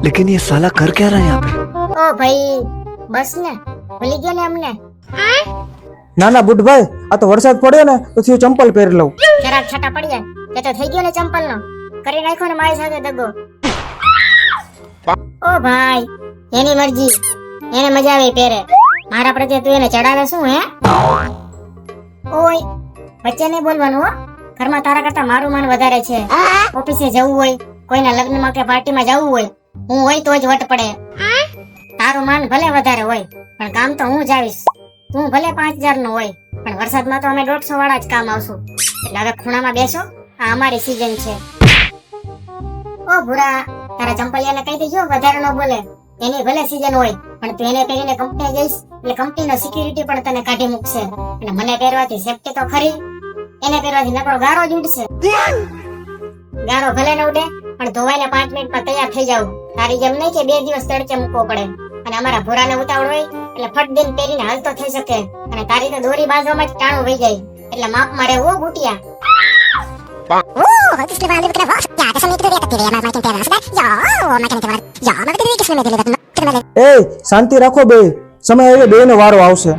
लेकिन ये साला कर क्या रहा है यहाँ पे? ઓ ભાઈ બસ ને ભૂલી ગયો ને અમને ના ના બુડભાઈ, આ તો વરસાદ પડ્યો ને તો થયું ચંપલ પહેરી લઉં. જરાક છટા પડી જાય તે તો થઈ ગયો ને ચંપલ નો કરી નાખ્યો ને મારી સાથે દગો. ઓ ભાઈ એની મરજી, એને મજા આવે પહેરે, મારા પ્રત્યે તું એને ચડાવે શું હે? ઓય વચ્ચે નહીં બોલવાનું હો, ઘરમાં તારા કરતા મારું માન વધારે છે. ઓફિસે જવું હોય, કોઈના લગ્નમાં કે પાર્ટીમાં જવું હોય, હું હોય તો જ વટ પડે. તારું માન ભલે વધારે હોય પણ કામ તો હું જ આવીશ. તું ભલે 5000 નો હોય પણ વરસાદમાં તો અમે 150 વાળા જ કામ આવશું. એટલે હવે ખૂણામાં બેસો, આ અમારી સીઝન છે. ઓ ભૂરા, તારા ચંપલિયાને કહી દેજો વધારે ન બોલે. એની ભલે સીઝન હોય પણ તું એને પહેરીને કંપની જઈશ એટલે કંપનીનો સિક્યુરિટી પણ તને કાઢી મૂકશે. અને મને પહેરવાથી સેફટી તો ખરી, એને પહેરવાથી નકરો ગારો જ ઉડશે. ગારો ભલે ન ઉડે પણ ધોવાઈને 5 મિનિટમાં તૈયાર થઈ જાવ. તારી જેમ નહીં કે 2 દિવસ તડકે મૂકવો પડે. અને અમારા ભોરાને ઉતાવળ હોય એટલે ફટ દઈને પહેરીને હાલતો થઈ શકે. અને તારી તો દોરી બાંધવામાં જ ટાણું વહી જાય. એટલે માપમાં રહેવું બુટિયા. એ શાંતિ રાખો બે, સમય આવે બે નો વારો આવશે.